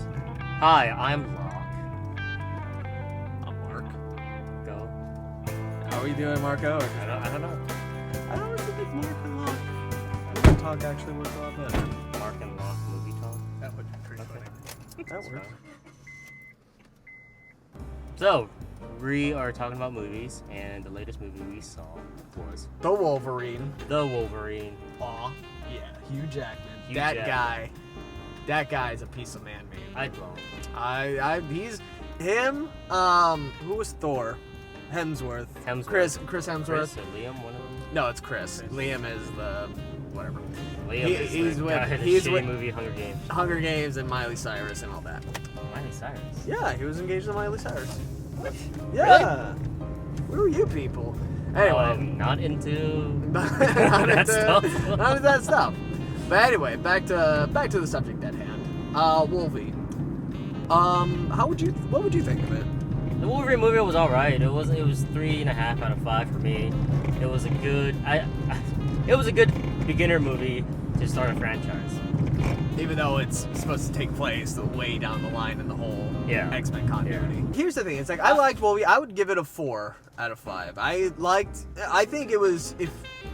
Hi, I'm Loc. I'm Mark. Go. How are you doing, Marco? I don't know. I don't really think Mark and Loc. Movie talk actually works a lot better. Marc and Loc movie talk. That would be pretty funny. That works. So, we are talking about movies, and the latest movie we saw was The Wolverine. The Wolverine. Aw. Yeah, Hugh Jackman. Hugh that Jackman. guy. That guy is a piece of man, man. He's him. Who was Thor? Hemsworth. Chris Hemsworth. Chris or Liam, one of them. No, it's Chris. Liam is the whatever. Liam is he's the with- guy in the he's shitty with- movie Hunger Games. Hunger Games and Miley Cyrus and all that. Miley Cyrus. Yeah, he was engaged to Miley Cyrus. What? Yeah. Where are you people? Anyway, Not into not that into- stuff. Not into that stuff. But anyway, back to the subject at hand. Wolvie. What would you think of it? The Wolverine movie was alright. It was 3.5 out of 5 for me. It was a good beginner movie to start a franchise. Even though it's supposed to take place way down the line in the whole X-Men continuity. Here's the thing, it's like I liked Wolvie. I would give it a 4 out of 5. I think it was,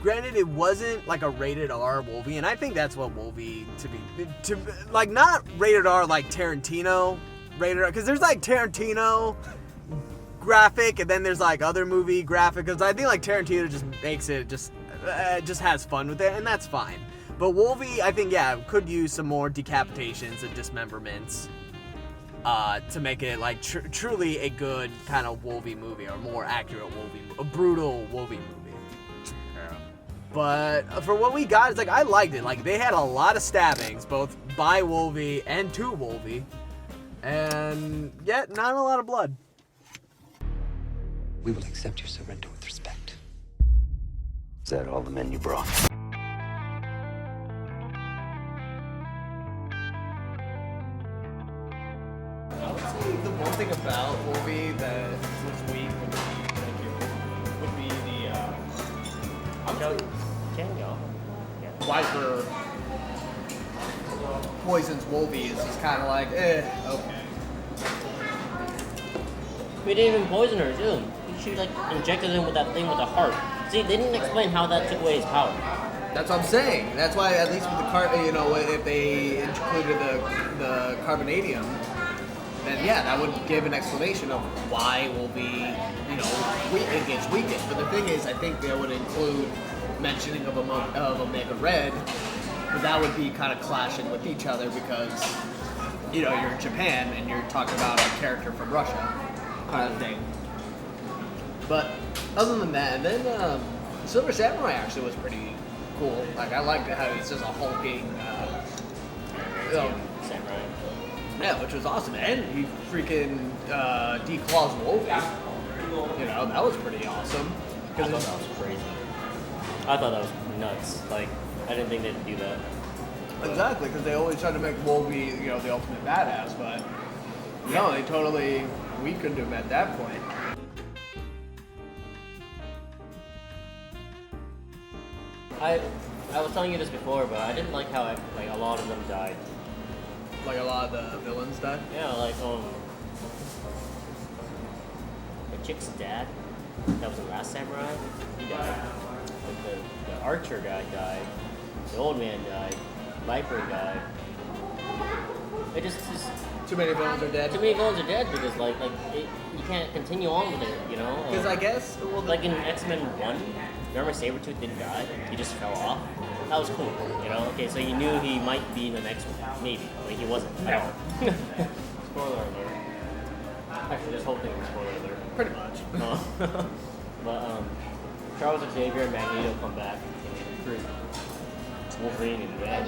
granted it wasn't like a rated R Wolvie, and I think that's what Wolvie to like, not rated R like Tarantino rated R, because there's like Tarantino graphic and then there's like other movie graphic, because I think like Tarantino just makes it just has fun with it, and that's fine. But Wolvie, I think, could use some more decapitations and dismemberments to make it like truly a good kind of Wolvie movie, or more accurate Wolvie, a brutal Wolvie movie. Yeah. But for what we got, it's like I liked it. Like they had a lot of stabbings, both by Wolvie and to Wolvie, and yet not a lot of blood. We will accept your surrender with respect. Is that all the men you brought? I would say the one thing about Wolvie that was weak would be Daniel. Viper poisons Wolvie is just kind of like, okay. We didn't even poison her, too. She like injected him with that thing with the heart. See, they didn't explain how that took away his power. That's what I'm saying. That's why, at least with the if they included the carbonadium, then that would give an explanation of why Wolvie, it gets weakened. But the thing is, I think they would include mentioning of Omega Red, but that would be kind of clashing with each other because, you're in Japan and you're talking about a character from Russia, kind of thing. But other than that, and then Silver Samurai actually was pretty cool. Like I liked how he's just a hulking, Samurai. yeah, which was awesome. And he freaking declaws Wolvie. That was pretty awesome. I thought that was crazy. I thought that was nuts. Like, I didn't think they'd do that. Exactly, because they always try to make Wolvie, the ultimate badass, but no, they totally weakened him at that point. I was telling you this before, but I didn't like how a lot of them died. Like a lot of the villains died. Yeah, like the chick's dad, that was the last samurai, he died. Like the archer guy died. The old man died. Viper died. It just Too many villains are dead. too many villains are dead because you can't continue on with it, Because I guess, like in X-Men 1, remember Sabretooth didn't die? He just fell off. That was cool, Okay, so you knew he might be in the next one, maybe. But he wasn't. No. Spoiler alert. Actually, this whole thing was spoiler alert. pretty much. But Charles Xavier and Magneto come back through Wolverine and Red.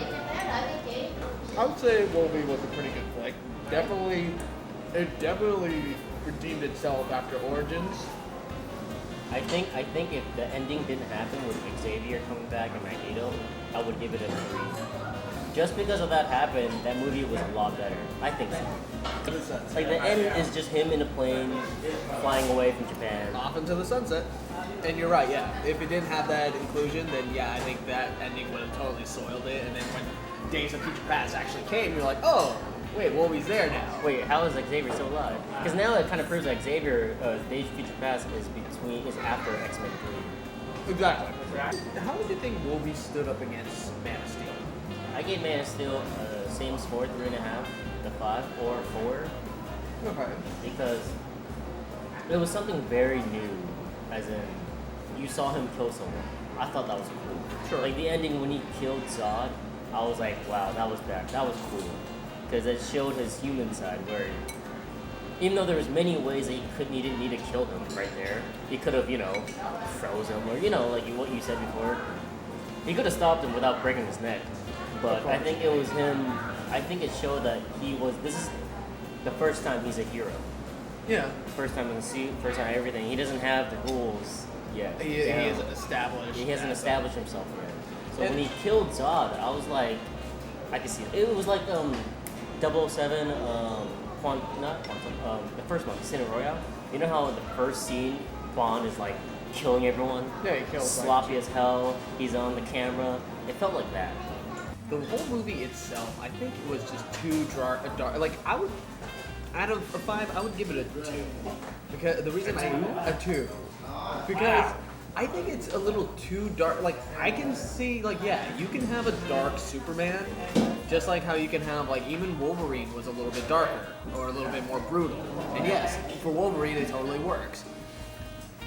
I would say Wolvie was a pretty good flick. It definitely redeemed itself after Origins. I think if the ending didn't happen with Xavier coming back and Magneto, I would give it a 3. Just because of that happened, that movie was a lot better. I think so. Like the end is just him in a plane flying away from Japan. Off into the sunset. And you're right, if it didn't have that inclusion, then I think that ending would have totally soiled it. And then when Days of Future Past actually came, you're like, oh, wait, Wolverine's there now. Wait, how is Xavier still alive? Because now it kind of proves that Xavier, Days of Future Past, is after X-Men 3. Exactly. How did you think Wolverine stood up against Man of Steel? I gave Man of Steel same score, 3.5 to 5 or 4. Okay. Because it was something very new, as in you saw him kill someone. I thought that was cool. Sure. Like the ending when he killed Zod, I was like, wow, that was bad. That was cool. Because it showed his human side where, even though there was many ways that he didn't need to kill him right there, he could have, froze him or, like what you said before. He could have stopped him without breaking his neck. But I think it was him, I think it showed that this is the first time he's a hero. Yeah. First time in the suit, first time everything. He doesn't have the rules yet. He isn't established. He hasn't established himself yet. So when he killed Zod, I was like, I could see it. It was like 007, not Quantum, the first one, Casino Royale. You know how in the first scene, Bond is like killing everyone? Yeah, he kills sloppy as hell. He's on the camera. It felt like that. The whole movie itself, I think it was just too dark. Like I would, out of a 5, I would give it a 2. Because the reason a 2, because I think it's a little too dark. Like I can see, like you can have a dark Superman, just like how you can have even Wolverine was a little bit darker or a little bit more brutal. And yes, for Wolverine it totally works.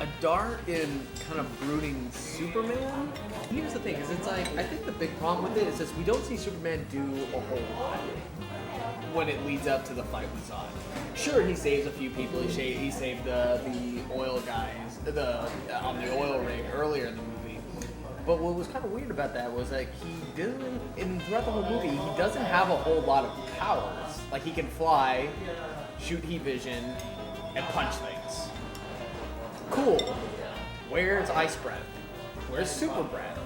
A dark and kind of brooding Superman. Here's the thing: it's like I think the big problem with it is just we don't see Superman do a whole lot when it leads up to the fight with Zod. Sure, he saves a few people. He saved the oil guys on the oil rig earlier in the movie. But what was kind of weird about that was like he didn't, and throughout the whole movie, he doesn't have a whole lot of powers. Like he can fly, shoot heat vision, and punch things. Cool. Where's Ice Breath? Where's Super Breath?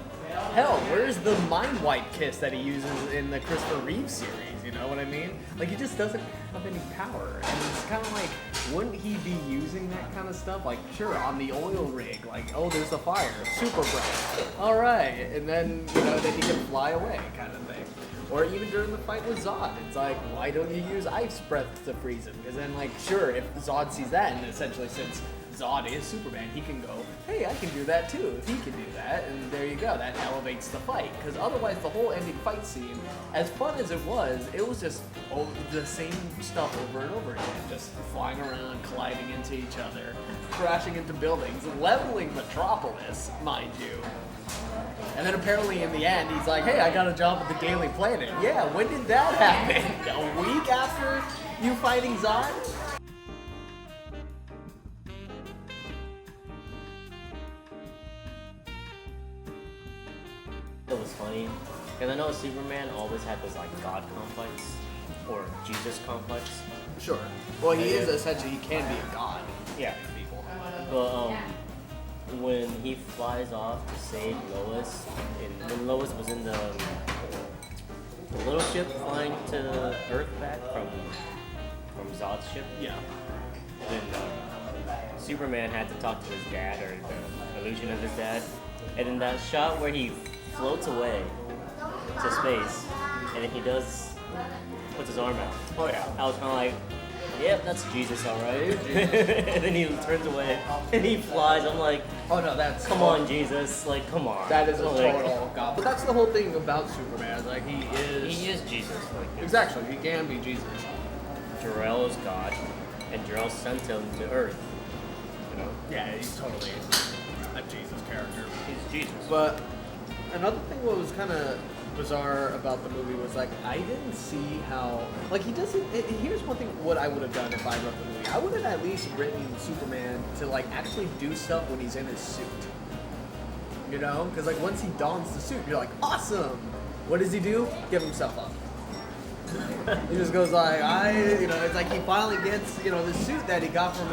Hell, where's the Mind Wipe kiss that he uses in the Christopher Reeve series? You know what I mean? Like, he just doesn't have any power. And it's kind of like, wouldn't he be using that kind of stuff? Like, sure, on the oil rig, like, oh, there's a fire. Super Breath. All right. And then, then he can fly away kind of thing. Or even during the fight with Zod, it's like, why don't you use Ice Breath to freeze him? Because then, like, sure, if Zod sees that, and essentially since Zod is Superman, he can go, hey, I can do that too, if he can do that, and there you go, that elevates the fight. Because otherwise, the whole ending fight scene, as fun as it was just the same stuff over and over again, just flying around, colliding into each other, crashing into buildings, leveling Metropolis, mind you. And then apparently in the end, he's like, hey, I got a job at the Daily Planet. Yeah, when did that happen? A week after you fighting Zod? It was funny because I know Superman always had this God complex or Jesus complex. Sure. Well, he is essentially, he can be a god. Yeah. People. But when he flies off to save Lois, when Lois was in the little ship flying to Earth back from Zod's ship. Yeah. Then Superman had to talk to his dad or the illusion of his dad, and then that shot where he floats away to space, and then he puts his arm out. Oh yeah. I was kind of like, yep, that's Jesus, all right. And then he turns away, and he flies. I'm like, oh no, that's come on, Jesus, like, come on. That is a total god. But that's the whole thing about Superman. Like he is Jesus. Like, exactly, he can be Jesus. Jor-El is God, and Jor-El sent him to Earth. You know? Yeah, he's totally a Jesus character. He's Jesus. But another thing what was kind of bizarre about the movie was I didn't see how he doesn't. Here's one thing what I would have done if I wrote the movie. I would have at least written Superman to actually do stuff when he's in his suit. You know, because once he dons the suit, you're like, awesome. What does he do? Give himself up. He just goes it's like he finally gets the suit that he got from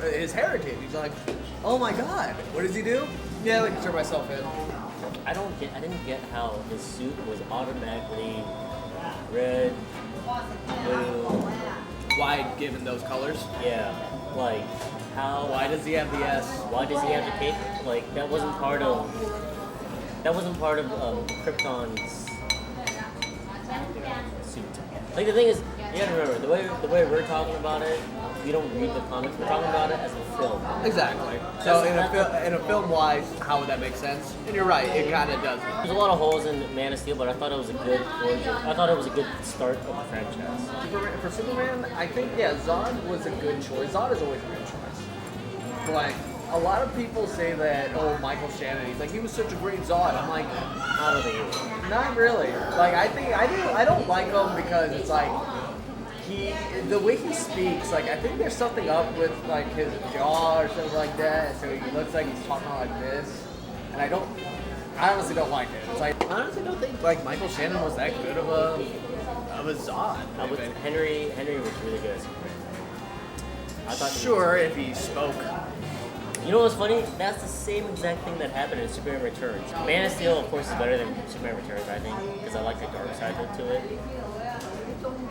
his heritage. He's like, oh my god, what does he do? Yeah, turn myself in. I didn't get how his suit was automatically red, blue. Why, given those colors? Yeah, how? Why does he have the S? Why does he have the cape? That wasn't part of Krypton's suit. The thing is, You gotta remember, the way we're talking about it, we don't read the comics, we're talking about it as a film. Exactly. So in a film-wise, how would that make sense? And you're right, it kind of doesn't. There's a lot of holes in Man of Steel, but I thought it was a good origin. I thought it was a good start of the franchise. For Superman, I think, yeah, Zod was a good choice. Zod is always a good choice. But a lot of people say that, oh, Michael Shannon, he's like, he was such a great Zod. I'm like, I don't think he was. not really. Like, I don't like him because it's like, the way he speaks, like, I think there's something up with, like, his jaw or something like that, so he looks like he's talking like this, and I honestly don't like it. It's like, I honestly don't think, like, Michael Shannon was that good of a Zod. Henry was really good. I thought sure, if he spoke. You know what's funny? That's the same exact thing that happened in Superman Returns. Man of Steel, of course, is better than Superman Returns, I think, because I like the dark side to it.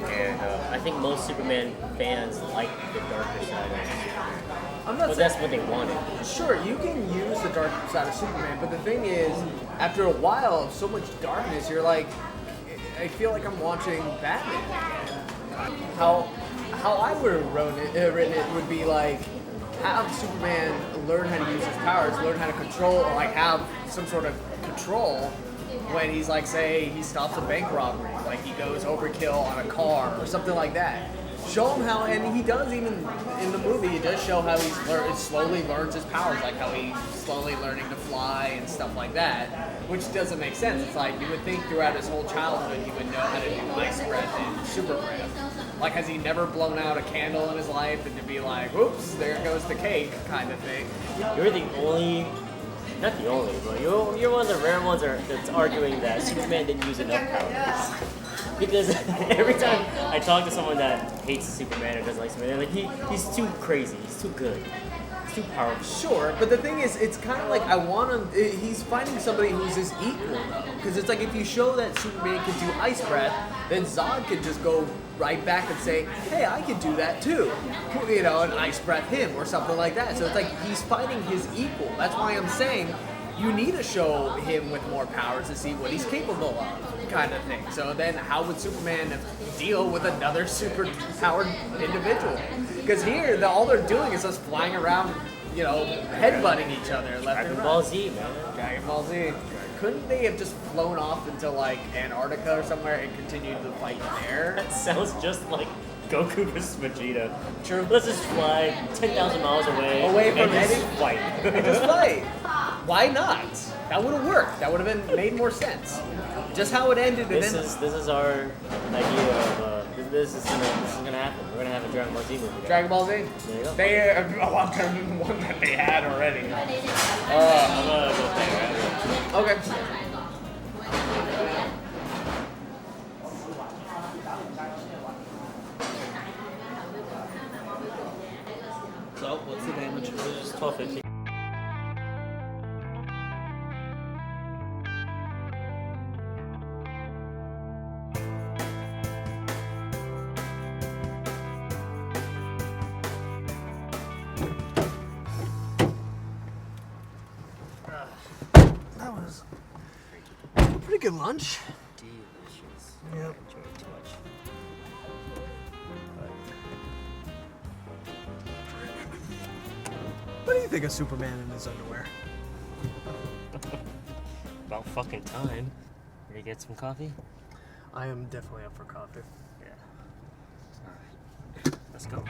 And I think most Superman fans like the darker side of Superman. But that's what they wanted. Sure, you can use the dark side of Superman, but the thing is, after a while of so much darkness, you're like, I feel like I'm watching Batman again. How I would have written it would be like, have Superman learn how to use his powers, learn how to control, or like have some sort of control when he's like, say, he stops a bank robbery, like he goes overkill on a car or something like that. Show him how, and he does even in the movie, it does show how he slowly learns his powers, like how he's slowly learning to fly and stuff like that, which doesn't make sense. It's like, you would think throughout his whole childhood he would know how to do ice breath and super breath. Like, has he never blown out a candle in his life and to be like, whoops, there goes the cake kind of thing. You're the only, not the only, but you're one of the rare ones that's arguing that Superman didn't use enough powers. Because every time I talk to someone that hates Superman or doesn't like Superman, they're like, he's too crazy, he's too good, he's too powerful. Sure, but the thing is, it's kind of like I want him, he's finding somebody who's his equal, though. Because it's like if you show that Superman can do ice breath, then Zod could just go right back and say, hey, I can do that too. You know, and ice breath him or something like that. So it's like he's fighting his equal. That's why I'm saying you need to show him with more powers to see what he's capable of, kind of thing. So then how would Superman deal with another super powered individual? Because here, all they're doing is just flying around, you know, headbutting each other left and right. Dragon Ball Z, man. Dragon Ball Z. Couldn't they have just flown off into like Antarctica or somewhere and continued the fight there? That sounds just like Goku versus Vegeta. True. Let's just fly 10,000 miles away from and just fight. And just fight. Why not? That would have worked. That would have been made more sense. Just how it ended. This is our idea of this is gonna happen. We're gonna have a Dragon Ball Z movie. Dragon Ball Z. There you go. They a lot better than the one that they had already. I'm gonna go play around. Okay. So what's the damage? It was just 1250. That was a pretty good lunch. Delicious. Yep. I enjoyed it too much. What do you think of Superman in his underwear? About fucking time. Ready to get some coffee? I am definitely up for coffee. Yeah. Alright. Let's go.